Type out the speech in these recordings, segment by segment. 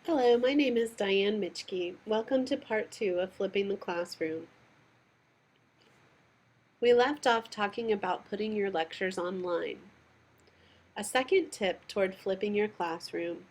Hello, my name is Diane Mitchke. Welcome to part 2 of Flipping the Classroom. We left off talking about putting your lectures online. A second tip toward flipping your classroom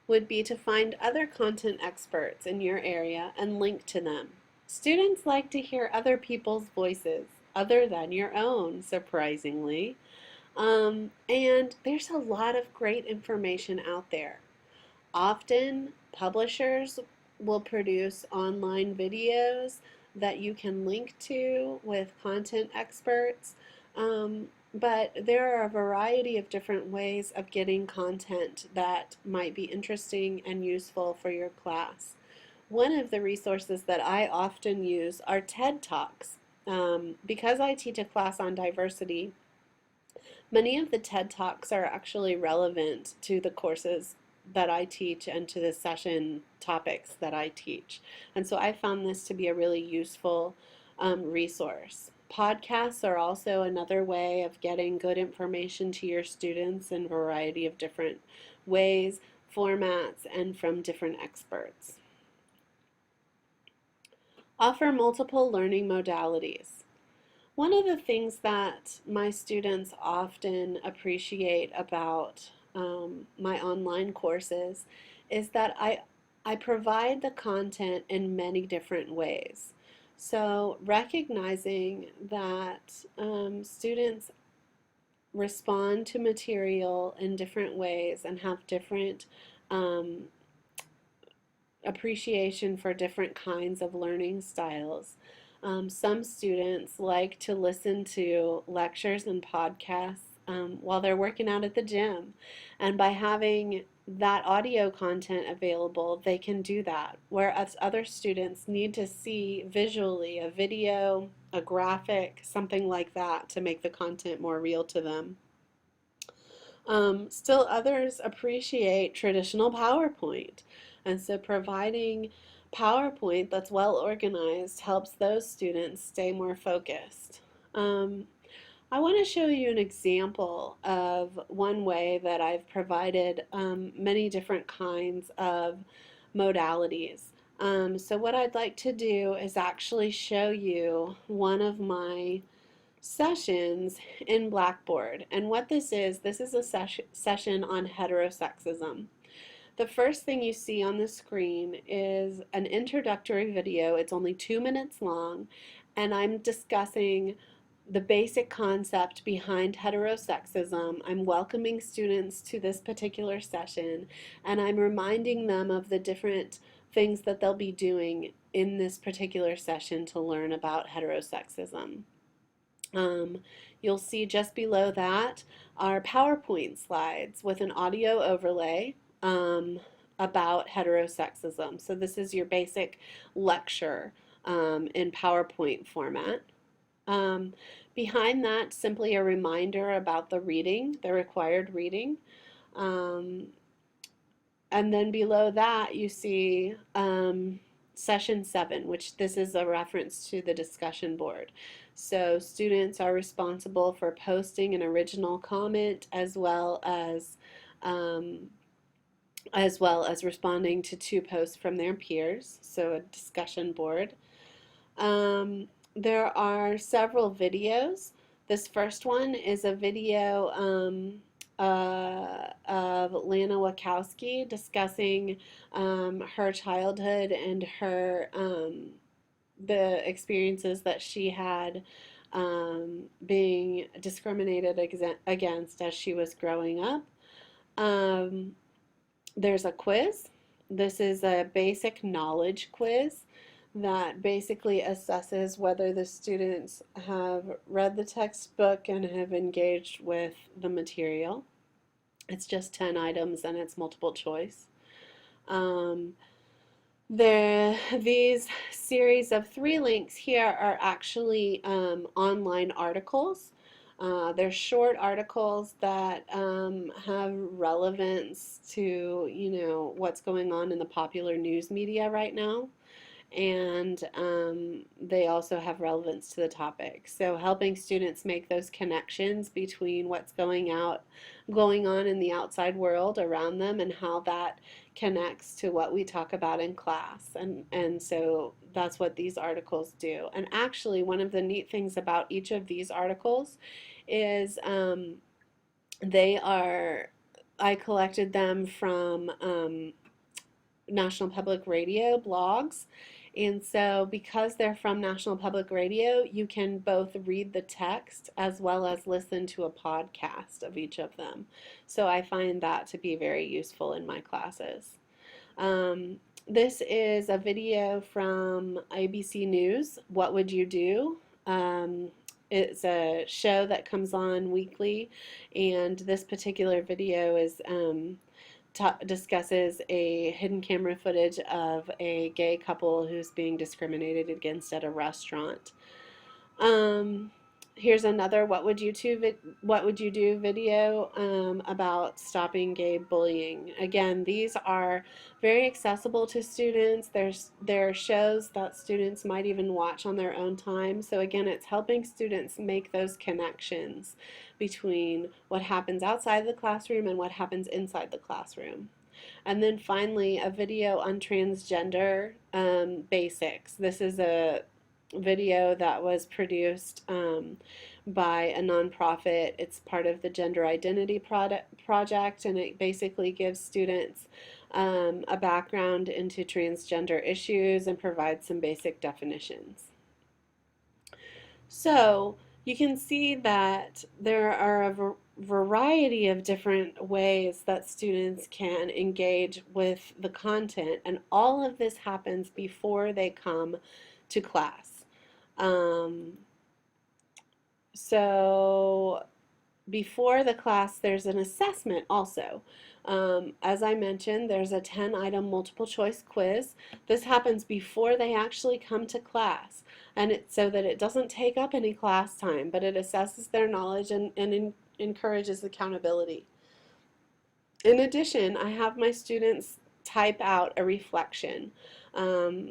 would be to find other content experts in your area and link to them. Students like to hear other people's voices other than your own, surprisingly. And there's a lot of great information out there. Often, publishers will produce online videos that you can link to with content experts. But there are a variety of different ways of getting content that might be interesting and useful for your class. One of the resources that I often use are TED Talks. Because I teach a class on diversity, many of the TED Talks are actually relevant to the courses that I teach and to the session topics that I teach. And so I found this to be a really useful resource. Podcasts are also another way of getting good information to your students in a variety of different ways, formats, and from different experts. Offer multiple learning modalities. One of the things that my students often appreciate about my online courses is that I provide the content in many different ways. So recognizing that students respond to material in different ways and have different um, appreciation for different kinds of learning styles. Some students like to listen to lectures and podcasts while they're working out at the gym. And by having that audio content available, they can do that. Whereas other students need to see visually a video, a graphic, something like that to make the content more real to them. Still others appreciate traditional PowerPoint. And so providing PowerPoint that's well organized helps those students stay more focused. Um, I want to show you an example of one way that I've provided many different kinds of modalities. So what I'd like to do is actually show you one of my sessions in Blackboard. And what this is a session on heterosexism. The first thing you see on the screen is an introductory video. It's only 2 minutes long, and I'm discussing the basic concept behind heterosexism. I'm welcoming students to this particular session, and I'm reminding them of the different things that they'll be doing in this particular session to learn about heterosexism. Um, you'll see just below that are PowerPoint slides with an audio overlay about heterosexism. So this is your basic lecture in PowerPoint format. Um, Behind that, simply a reminder about the reading, the required reading. Um, and then below that, you see session 7, which this is a reference to the discussion board. So students are responsible for posting an original comment as well as responding to 2 posts from their peers, so a discussion board. There are several videos. This first one is a video of Lana Wachowski discussing her childhood and her the experiences that she had being discriminated against as she was growing up. Um, there's a quiz. This is a basic knowledge quiz that basically assesses whether the students have read the textbook and have engaged with the material. It's just 10 items and it's multiple choice. These series of 3 links here are actually online articles. They're short articles that have relevance to, what's going on in the popular news media right now. And they also have relevance to the topic. So helping students make those connections between what's going on in the outside world around them and how that connects to what we talk about in class. And so that's what these articles do. And actually, one of the neat things about each of these articles is they are, I collected them from National Public Radio blogs. And so, because they're from National Public Radio, you can both read the text as well as listen to a podcast of each of them. So, I find that to be very useful in my classes. This is a video from ABC News, What Would You Do? It's a show that comes on weekly, and this particular video is discusses a hidden camera footage of a gay couple who's being discriminated against at a restaurant. Here's another what would you do video about stopping gay bullying. Again, these are very accessible to students. There are shows that students might even watch on their own time. So again, it's helping students make those connections between what happens outside the classroom and what happens inside the classroom. And then finally, a video on transgender basics. This is a video that was produced by a nonprofit. It's part of the Gender Identity Project, and it basically gives students a background into transgender issues and provides some basic definitions. So you can see that there are a variety of different ways that students can engage with the content, and all of this happens before they come to class. So before the class, there's an assessment also. As I mentioned, there's a 10-item multiple choice quiz. This happens before they actually come to class, and it's so that it doesn't take up any class time, but it assesses their knowledge and encourages accountability. In addition, I have my students type out a reflection.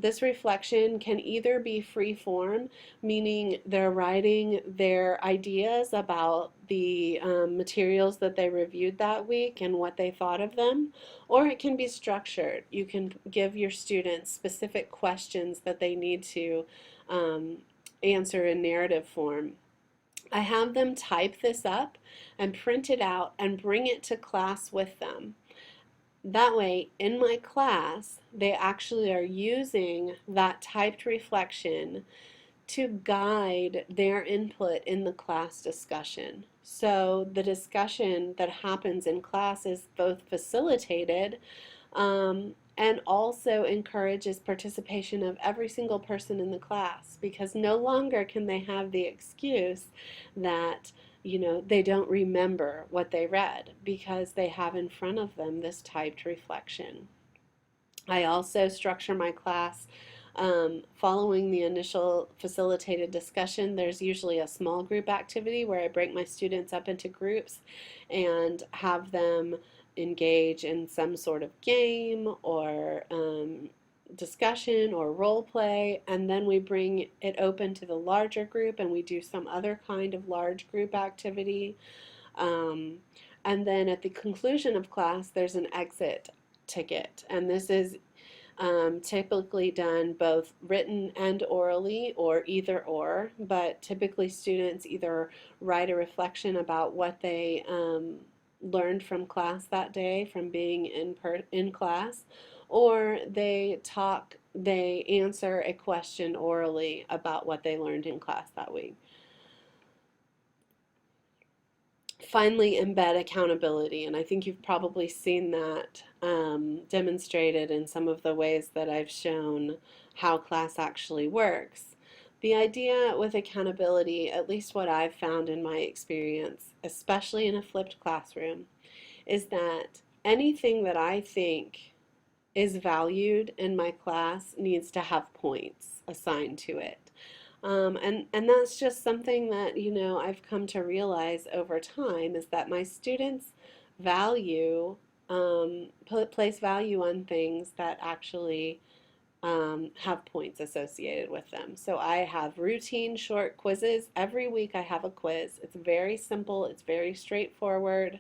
This reflection can either be free form, meaning they're writing their ideas about the materials that they reviewed that week and what they thought of them, or it can be structured. You can give your students specific questions that they need to answer in narrative form. I have them type this up and print it out and bring it to class with them. That way, in my class, they actually are using that typed reflection to guide their input in the class discussion. So the discussion that happens in class is both facilitated and also encourages participation of every single person in the class, because no longer can they have the excuse that they don't remember what they read, because they have in front of them this typed reflection. I also structure my class following the initial facilitated discussion. There's usually a small group activity where I break my students up into groups and have them engage in some sort of game or discussion or role play, and then we bring it open to the larger group and we do some other kind of large group activity. And then at the conclusion of class, there's an exit ticket, and this is typically done both written and orally, or either or, but typically students either write a reflection about what they learned from class that day, from being in class, or they answer a question orally about what they learned in class that week. Finally, embed accountability, and I think you've probably seen that demonstrated in some of the ways that I've shown how class actually works. The idea with accountability, at least what I've found in my experience, especially in a flipped classroom, is that anything that I think is valued in my class needs to have points assigned to it. And that's just something that, I've come to realize over time, is that my students value, place value on things that actually have points associated with them. So I have routine short quizzes. Every week I have a quiz. It's very simple. It's very straightforward.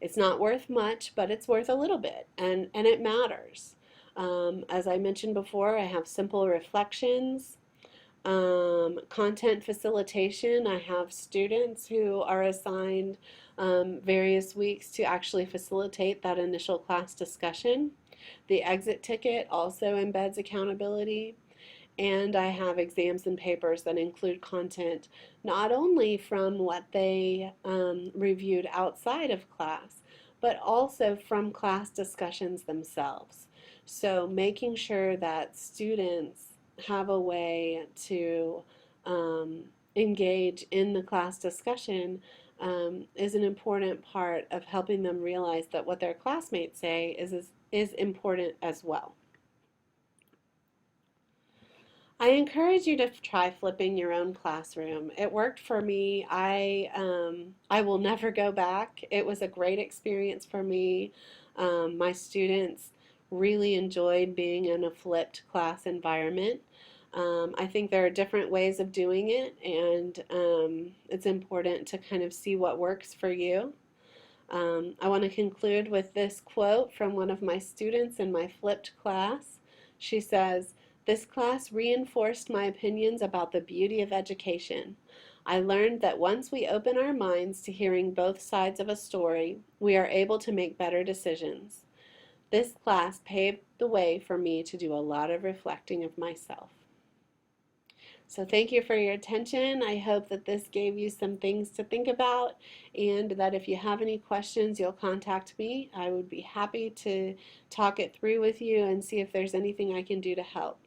It's not worth much, but it's worth a little bit, and it matters. As I mentioned before, I have simple reflections, content facilitation. I have students who are assigned various weeks to actually facilitate that initial class discussion. The exit ticket also embeds accountability. And I have exams and papers that include content not only from what they reviewed outside of class, but also from class discussions themselves. So making sure that students have a way to engage in the class discussion is an important part of helping them realize that what their classmates say is important as well. I encourage you to try flipping your own classroom. It worked for me. I will never go back. It was a great experience for me. My students really enjoyed being in a flipped class environment. I think there are different ways of doing it, and it's important to kind of see what works for you. I want to conclude with this quote from one of my students in my flipped class. She says, "This class reinforced my opinions about the beauty of education. I learned that once we open our minds to hearing both sides of a story, we are able to make better decisions. This class paved the way for me to do a lot of reflecting of myself." So thank you for your attention. I hope that this gave you some things to think about, and that if you have any questions, you'll contact me. I would be happy to talk it through with you and see if there's anything I can do to help.